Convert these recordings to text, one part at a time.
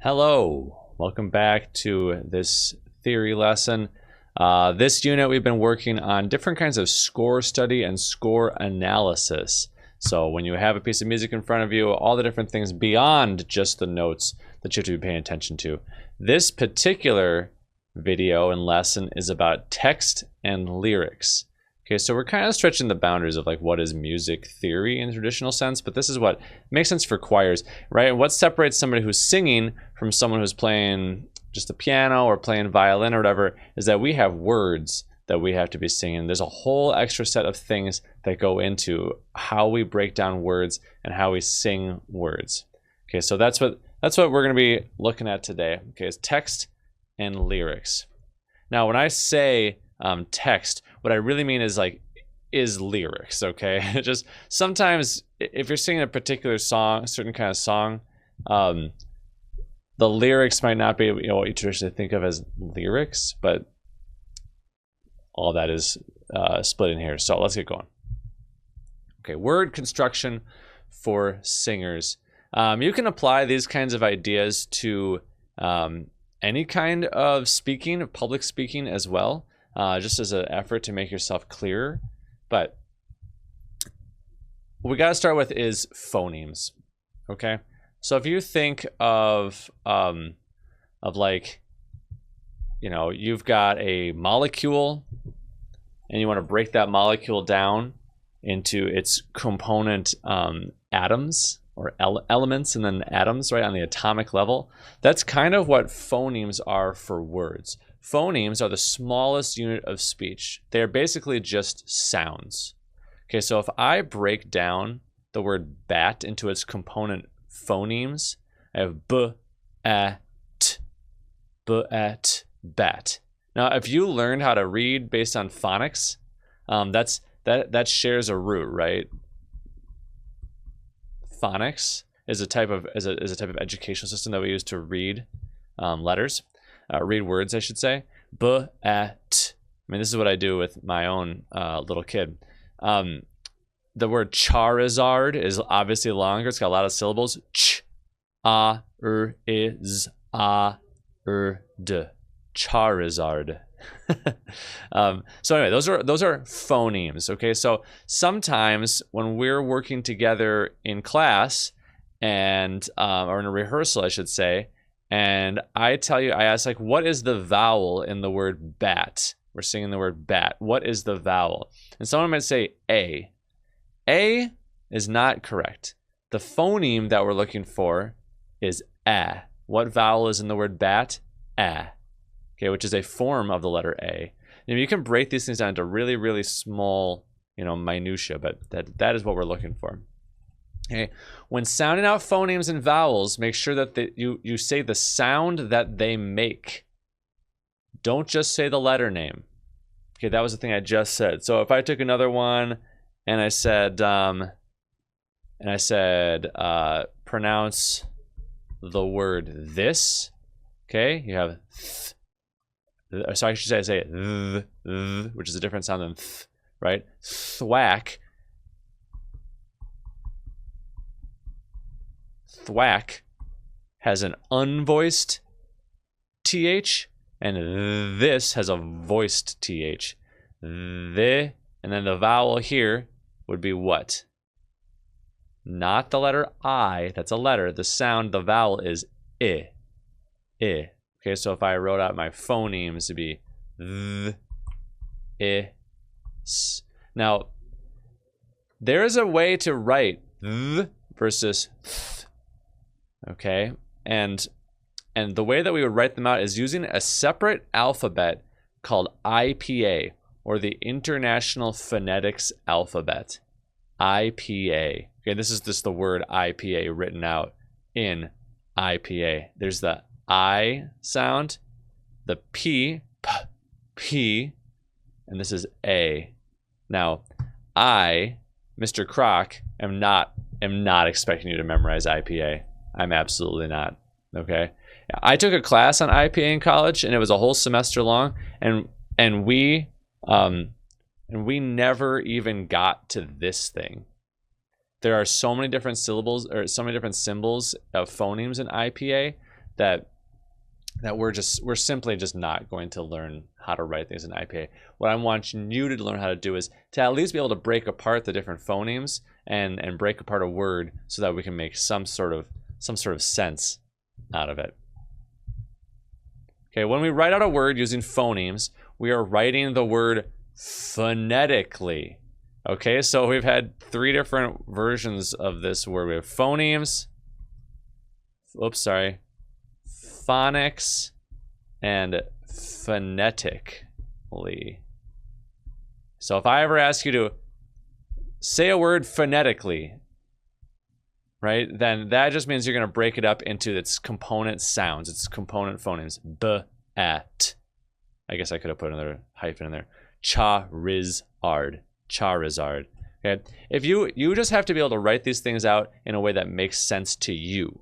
Hello, welcome back to this theory lesson. This unit we've been working on different kinds of score study and score analysis. So when you have a piece of music in front of you, all the different things beyond just the notes that you have to be paying attention to. This particular video and lesson is about text and lyrics. Okay, so we're kind of stretching the boundaries of like what is music theory in the traditional sense, but this is what makes sense for choirs, right? And what separates somebody who's singing from someone who's playing just the piano or playing violin or whatever is that we have words that we have to be singing. There's a whole extra set of things that go into how we break down words and how we sing words. Okay, so that's what we're going to be looking at today. Okay, is text and lyrics. Now, when I say text, what I really mean is lyrics. Okay, just sometimes if you're singing a particular song, a certain kind of song, the lyrics might not be what you traditionally think of as lyrics, but all that is split in here. So let's get going. Okay, word construction for singers. You can apply these kinds of ideas to any kind of speaking, of public speaking as well. Just as an effort to make yourself clearer. But what we got to start with is phonemes. Okay, so if you think of like, you've got a molecule and you want to break that molecule down into its component atoms or elements and then atoms, right, on the atomic level. That's kind of what phonemes are for words. Phonemes are the smallest unit of speech. They're basically just sounds. Okay, so if I break down the word bat into its component phonemes, I have b, a, t, bat. Now, if you learned how to read based on phonics, that shares a root, right? Phonics is a type of educational system that we use to read letters. Read words, I should say. B-at. I mean, this is what I do with my own little kid. The word Charizard is obviously longer. It's got a lot of syllables. Ch-a-r-is-a-r-d. Charizard. So anyway, those are phonemes. Okay, so sometimes when we're working together in class and or in a rehearsal, I should say, and I ask, like, what is the vowel in the word bat? We're singing the word bat. What is the vowel? And someone might say A. A is not correct. The phoneme that we're looking for is A. What vowel is in the word bat? A. Okay, which is a form of the letter A. And you can break these things down into really, really small, minutia, but that is what we're looking for. Okay, when sounding out phonemes and vowels, make sure that you say the sound that they make. Don't just say the letter name. Okay, that was the thing I just said. So if I took another one and I said pronounce the word this. Okay, you have th. So I should say th, which is a different sound than th, right? Thwack. Thwack has an unvoiced th, and this has a voiced th. The, and then the vowel here would be what? Not the letter I, that's a letter. The sound, the vowel is I. I. Okay, so if I wrote out my phonemes, it'd be th, I, s. Now, there is a way to write th versus th. Okay, and the way that we would write them out is using a separate alphabet called IPA, or the International Phonetics Alphabet. IPA. Okay, this is just the word IPA written out in IPA. There's the I sound, the P, P, and this is A. Now, I, Mr. Kroc, am not expecting you to memorize IPA. I'm absolutely not. Okay, I took a class on IPA in college, and it was a whole semester long, and we never even got to this thing. There are so many different syllables or so many different symbols of phonemes in IPA that we're simply just not going to learn how to write things in IPA. What I'm wanting you to learn how to do is to at least be able to break apart the different phonemes and break apart a word so that we can make some sort of sense out of it. Okay, when we write out a word using phonemes, we are writing the word phonetically. Okay, so we've had 3 different versions of this word. We have phonemes, phonics, and phonetically. So if I ever ask you to say a word phonetically, right, then that just means you're going to break it up into its component sounds, its component phonemes. B-at. I guess I could have put another hyphen in there. Charizard. Charizard. Okay, if you just have to be able to write these things out in a way that makes sense to you.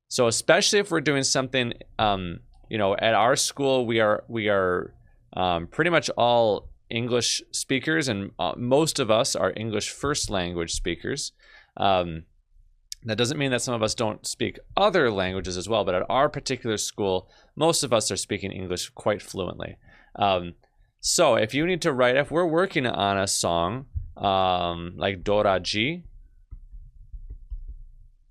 So especially if we're doing something, you know, at our school we are pretty much all English speakers, and most of us are English first language speakers. That doesn't mean that some of us don't speak other languages as well, but at our particular school, most of us are speaking English quite fluently. So if you need to write, if we're working on a song like Doraji,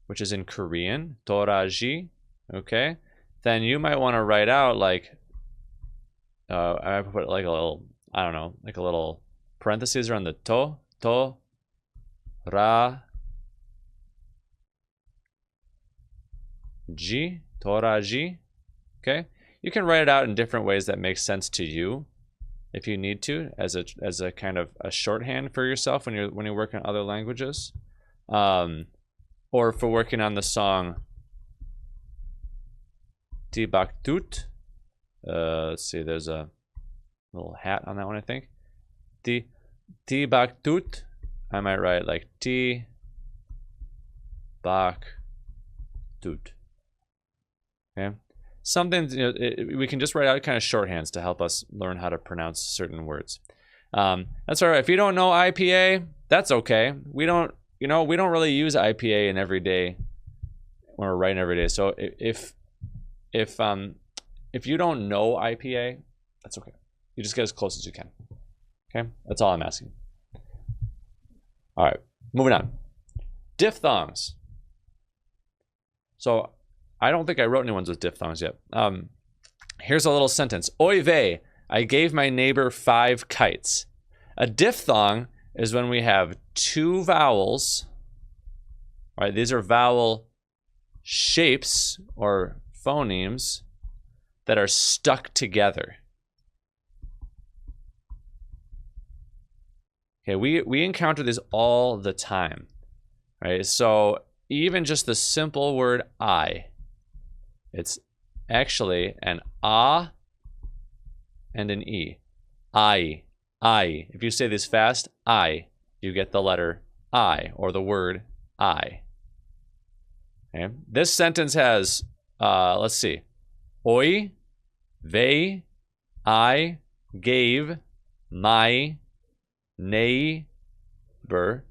which is in Korean, Doraji, okay, then you might want to write out like, I put like a little, I don't know, like a little parentheses around the to, ra, ji, Doraji, okay? You can write it out in different ways that make sense to you if you need to, as a kind of a shorthand for yourself when you're working on other languages. Or for working on the song Tibaktut. Let's see, there's a little hat on that one, I think. Tibaktut. I might write like Tibaktut. Okay. Something, you know, we can just write out kind of shorthands to help us learn how to pronounce certain words. That's all right. If you don't know IPA, that's okay. We don't really use IPA in every day when we're writing every day. So if you don't know IPA, that's okay. You just get as close as you can. Okay, that's all I'm asking. All right, moving on. Diphthongs. So I don't think I wrote any ones with diphthongs yet. Here's a little sentence. Oy vey, I gave my neighbor 5 kites. A diphthong is when we have 2 vowels. All right, these are vowel shapes or phonemes that are stuck together. Okay, we encounter these all the time, right? So even just the simple word I, it's actually an ah and an e. I. If you say this fast, I, you get the letter I or the word I. Okay. This sentence has, let's see, Oy vey, I gave my neighbor,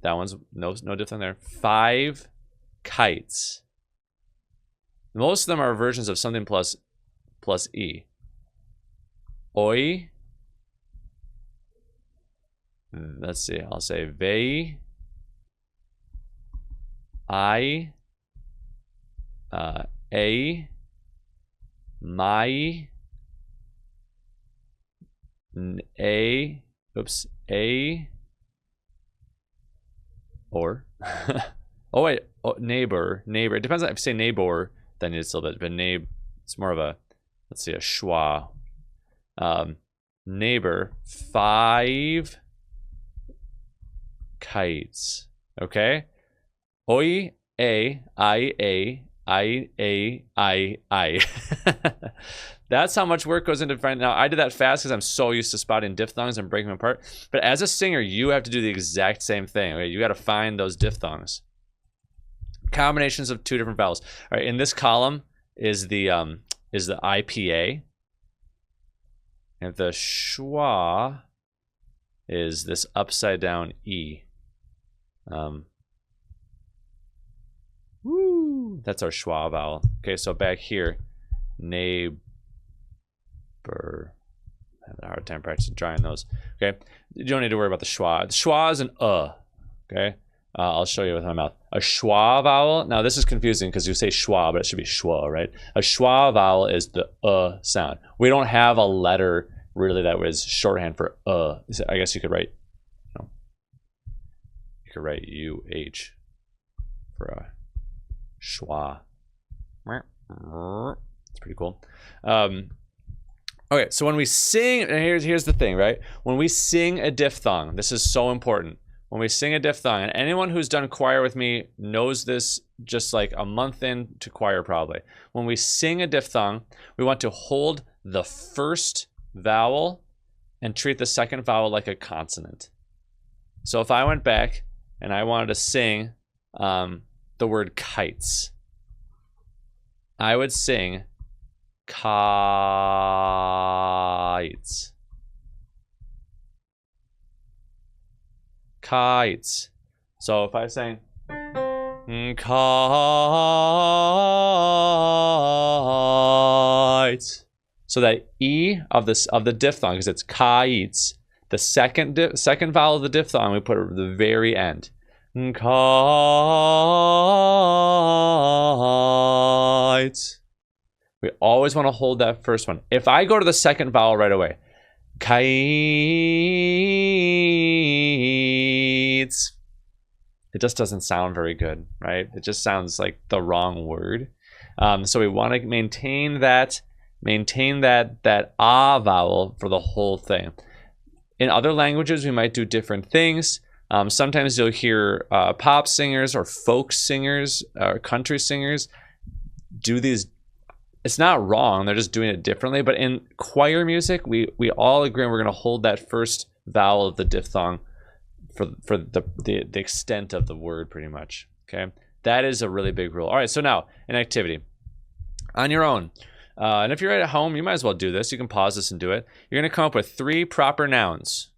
that one's no different there, 5 kites. Most of them are versions of something plus e. Oy, let's see, I'll say vey, I, a, my, a, oops, a, or, oh wait, oh, neighbor, it depends on if you say neighbor, then it's a little bit, but it's more of a, let's see, a schwa. Neighbor, 5 kites, okay? Oi, I. That's how much work goes into finding. Now, I did that fast because I'm so used to spotting diphthongs and breaking them apart. But as a singer, you have to do the exact same thing. Okay? You got to find those diphthongs. Combinations of 2 different vowels. All right, in this column is the IPA, and the schwa is this upside down E. That's our schwa vowel. Okay, so back here, neighbor. I have a hard time practicing drawing those. Okay, you don't need to worry about the schwa. The schwa is an okay, I'll show you with my mouth. A schwa vowel. Now this is confusing because you say schwa, but it should be schwa, right? A schwa vowel is the sound. We don't have a letter really that was shorthand for I guess you could write, you could write UH for a schwa. It's pretty cool. Okay, so when we sing, and here's the thing, right? When we sing a diphthong, this is so important. When we sing a diphthong, and anyone who's done choir with me knows this just like a month into choir probably. When we sing a diphthong, we want to hold the first vowel and treat the second vowel like a consonant. So if I went back and I wanted to sing the word kites, I would sing kites. Kites. So if I sang kites, so that E of the diphthong, because it's kites, the second vowel of the diphthong we put at the very end. Kites. We always want to hold that first one. If I go to the second vowel right away, kites, it just doesn't sound very good, right? It just sounds like the wrong word. So we want to maintain that ah vowel for the whole thing. In other languages, we might do different things. Sometimes you'll hear pop singers or folk singers or country singers do these. It's not wrong, they're just doing it differently. But in choir music, we all agree we're going to hold that first vowel of the diphthong for the extent of the word, pretty much. Okay, that is a really big rule. All right, so now an activity on your own. And if you're at home, you might as well do this. You can pause this and do it. You're going to come up with 3 proper nouns.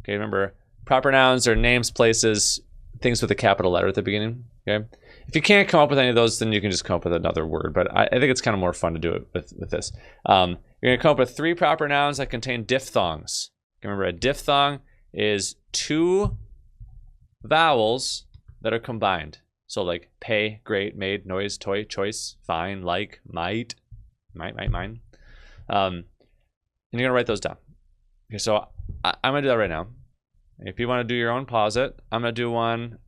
Okay, remember, proper nouns are names, places, things with a capital letter at the beginning. Okay. If you can't come up with any of those, then you can just come up with another word. But I think it's kind of more fun to do it with this. You're going to come up with 3 proper nouns that contain diphthongs. Remember, a diphthong is 2 vowels that are combined. So like pay, great, made, noise, toy, choice, fine, like, might, mine. And you're going to write those down. Okay, so I'm going to do that right now. If you want to do your own, pause it. I'm going to do one.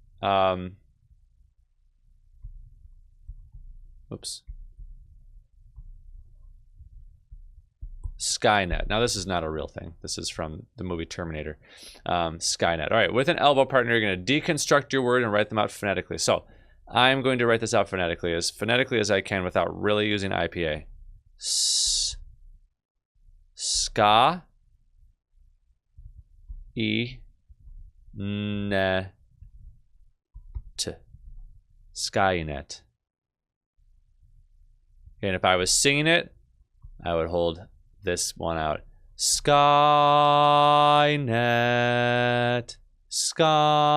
Oops. Skynet. Now, this is not a real thing. This is from the movie Terminator. Skynet. All right, with an elbow partner, you're going to deconstruct your word and write them out phonetically. So I'm going to write this out phonetically as I can without really using IPA. Ska. Net. Skynet. And if I was singing it, I would hold this one out. Skynet. Skynet.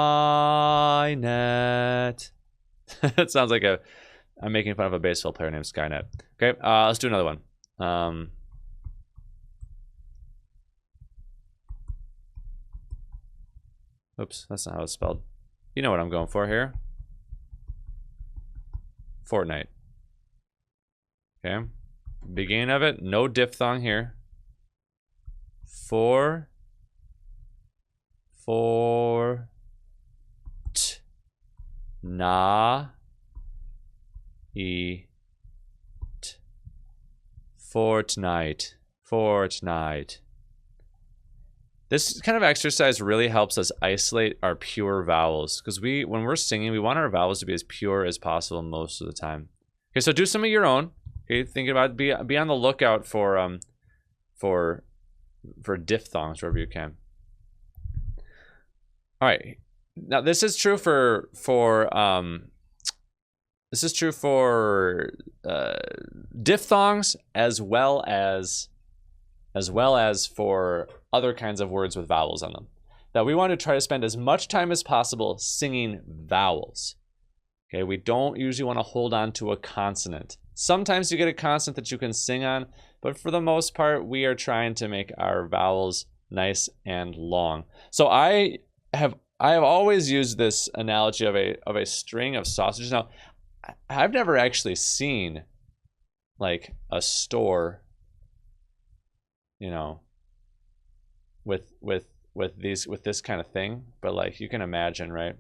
That sounds like I'm making fun of a baseball player named Skynet. Okay, let's do another one. Oops, that's not how it's spelled. You know what I'm going for here. Fortnite. Okay, beginning of it, no diphthong here. Fortnite. This kind of exercise really helps us isolate our pure vowels, because when we're singing, we want our vowels to be as pure as possible most of the time. Okay, so do some of your own. Okay, think about be on the lookout for diphthongs wherever you can. All right, now this is true for diphthongs as well as for other kinds of words with vowels on them. That we want to try to spend as much time as possible singing vowels. Okay, we don't usually want to hold on to a consonant. Sometimes you get a consonant that you can sing on, but for the most part, we are trying to make our vowels nice and long. So I have always used this analogy of a string of sausages. Now, I've never actually seen like a store, you know, with this kind of thing, but like you can imagine, right?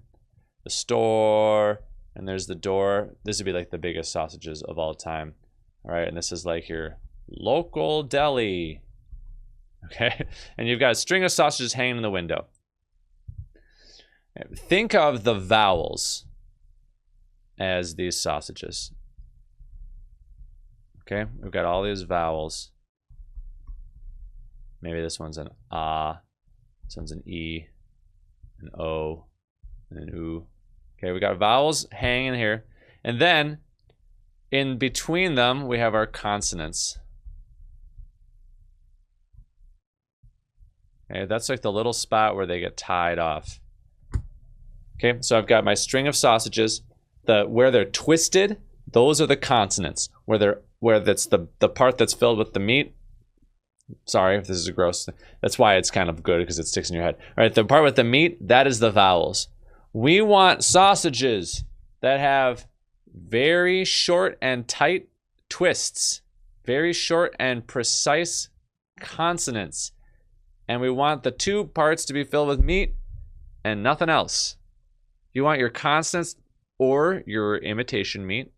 The store, and there's the door. This would be like the biggest sausages of all time. All right, and this is like your local deli. Okay, and you've got a string of sausages hanging in the window. Think of the vowels as these sausages. Okay, we've got all these vowels. Maybe this one's an ah, this one's an e, an o, and an oo. Okay, we got vowels hanging here, and then in between them we have our consonants. Okay, that's like the little spot where they get tied off. Okay, so I've got my string of sausages. Where they're twisted, those are the consonants. Where that's the part that's filled with the meat. Sorry if this is gross. That's why it's kind of good, because it sticks in your head. All right, the part with the meat, that is the vowels. We want sausages that have very short and tight twists, very short and precise consonants. And we want the two parts to be filled with meat and nothing else. You want your consonants or your imitation meat,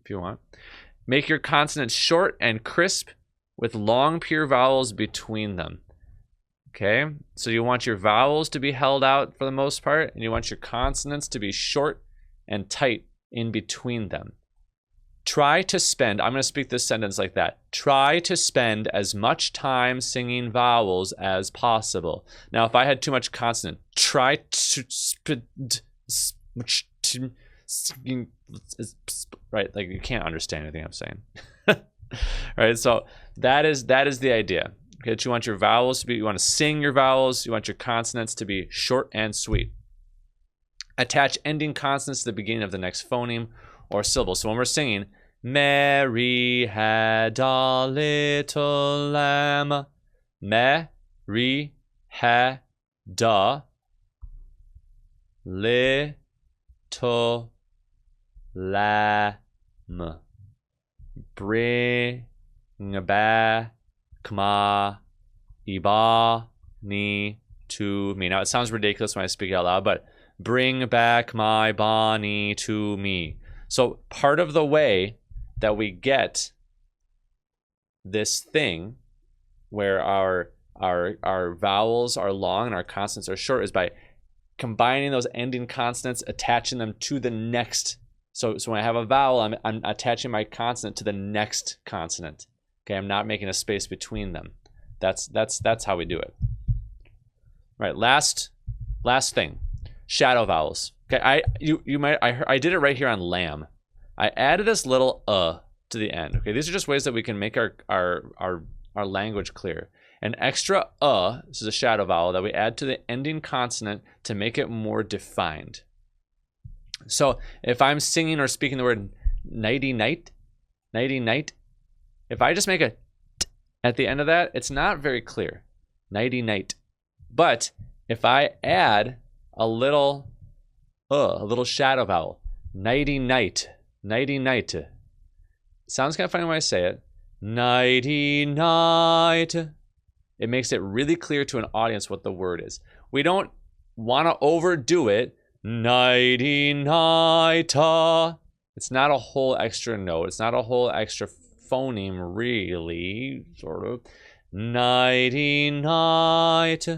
if you want. Make your consonants short and crisp with long pure vowels between them. Okay, so you want your vowels to be held out for the most part, and you want your consonants to be short and tight in between them. Try to spend, I'm going to speak this sentence like that. Try to spend as much time singing vowels as possible. Now, if I had too much consonant, try to spend right, like you can't understand anything I'm saying. Right, so that is the idea. Okay, that you want your vowels to be, you want to sing your vowels, you want your consonants to be short and sweet. Attach ending consonants to the beginning of the next phoneme or syllable. So when we're singing, Mary had a little lamb. Mary had a little lamb. Bring back my Bonnie to me. Now it sounds ridiculous when I speak out loud, but bring back my Bonnie to me. So part of the way that we get this thing where our vowels are long and our consonants are short is by combining those ending consonants, attaching them to the next. So when I have a vowel, I'm attaching my consonant to the next consonant. Okay, I'm not making a space between them. That's how we do it. All right, last thing, shadow vowels. Okay, I did it right here on lamb. I added this little to the end. Okay, these are just ways that we can make our language clear. An extra this is a shadow vowel that we add to the ending consonant to make it more defined. So if I'm singing or speaking the word nighty night, if I just make a t at the end of that, it's not very clear. Nighty night. But if I add a little shadow vowel, nighty night. Sounds kind of funny when I say it. Nighty night. It makes it really clear to an audience what the word is. We don't want to overdo it. Nighty night. It's not a whole extra note. It's not a whole extra phoneme, really, sort of. Nighty night.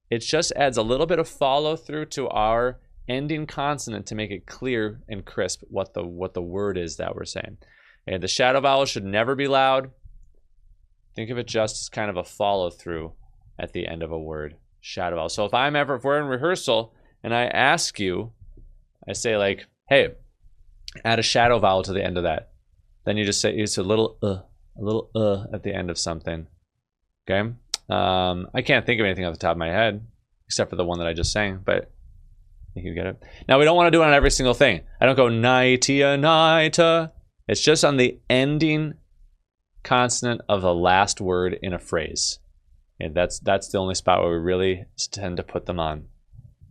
It just adds a little bit of follow through to our ending consonant to make it clear and crisp what the word is that we're saying. And the shadow vowel should never be loud. Think of it just as kind of a follow through at the end of a word. Shadow vowel. So if we're in rehearsal and I ask you, I say like, hey, add a shadow vowel to the end of that. Then you just say it's a little at the end of something. Okay. I can't think of anything off the top of my head except for the one that I just sang, but think you get it. Now, we don't want to do it on every single thing. I don't go nightia, nighta. It's just on the ending consonant of the last word in a phrase. And that's the only spot where we really tend to put them on.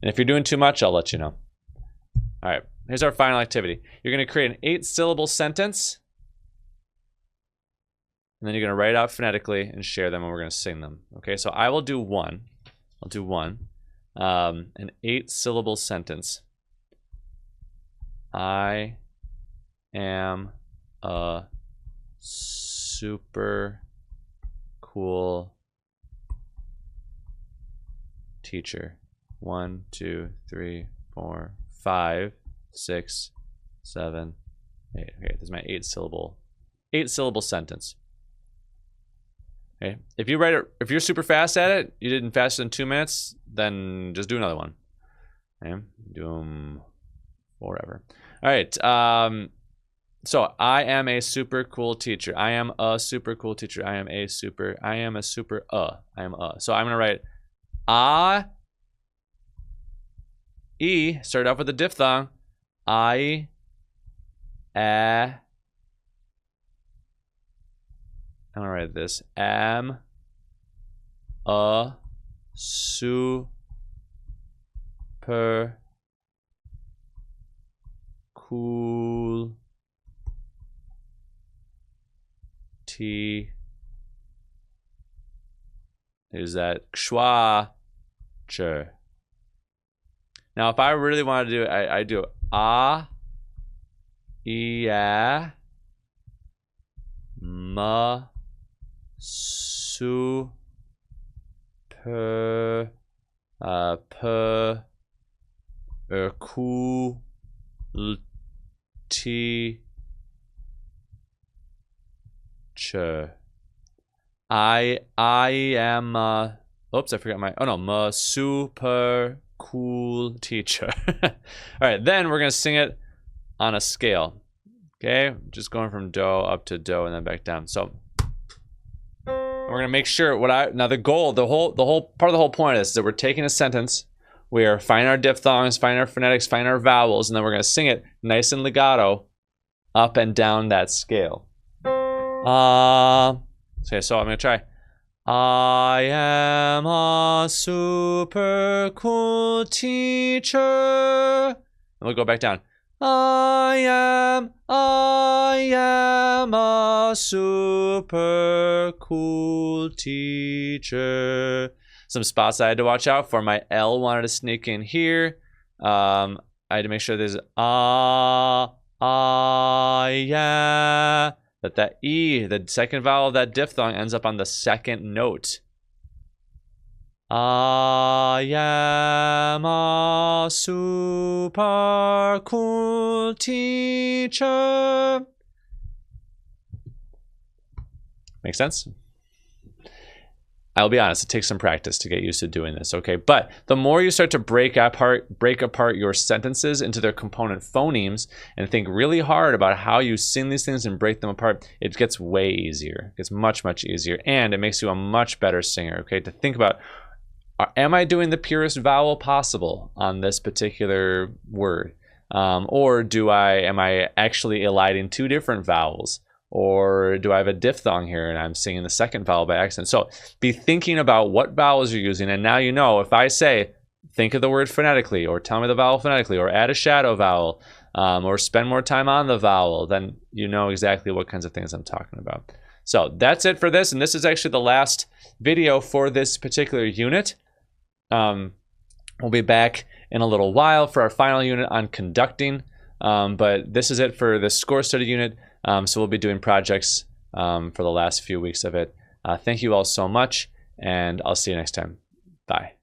And if you're doing too much, I'll let you know. All right, here's our final activity. You're going to create an 8-syllable sentence. And then you're going to write it out phonetically and share them, and we're going to sing them. Okay, so I will do one. I'll do one. An 8-syllable sentence. I am a super cool teacher. 1, 2, 3, 4, 5, 6, 7, 8. Okay, this is my 8-syllable sentence. Okay, if you're super fast at it, you did in faster than 2 minutes, then just do another one. Okay, do them forever. All right. So I am a super cool teacher. I am a super cool teacher. I am a super. I am a super. I am a. So I'm gonna write E. Start off with a diphthong. I. I'm gonna write this. Am a super cool teacher. Is that schwa? Now, if I really want to do it, I do a, ma, su, per, cool, teacher. I am oops, I forgot my, oh no, ma super cool teacher. All right, then we're gonna sing it on a scale. Okay, just going from do up to do and then back down. So we're gonna make sure now the goal, the whole part of the whole point is that we're taking a sentence, we are finding our diphthongs, finding our phonetics, finding our vowels, and then we're gonna sing it nice and legato up and down that scale. Okay, so I'm gonna try. I am a super cool teacher. And we'll go back down. I am a super cool teacher. Some spots I had to watch out for. My L wanted to sneak in here. I had to make sure there's yeah. That E, the second vowel of that diphthong, ends up on the second note. I am a super cool teacher. Make sense? I'll be honest, it takes some practice to get used to doing this, okay? But the more you start to break apart your sentences into their component phonemes and think really hard about how you sing these things and break them apart, it gets way easier. It gets much, much easier, and it makes you a much better singer, okay? To think about, am I doing the purest vowel possible on this particular word? Or am I actually eliding 2 different vowels? Or do I have a diphthong here and I'm singing the second vowel by accident? So be thinking about what vowels you're using. And now you know, if I say, think of the word phonetically, or tell me the vowel phonetically, or add a shadow vowel, or spend more time on the vowel, then you know exactly what kinds of things I'm talking about. So that's it for this. And this is actually the last video for this particular unit. We'll be back in a little while for our final unit on conducting. But this is it for the score study unit. So we'll be doing projects for the last few weeks of it. Thank you all so much, and I'll see you next time. Bye.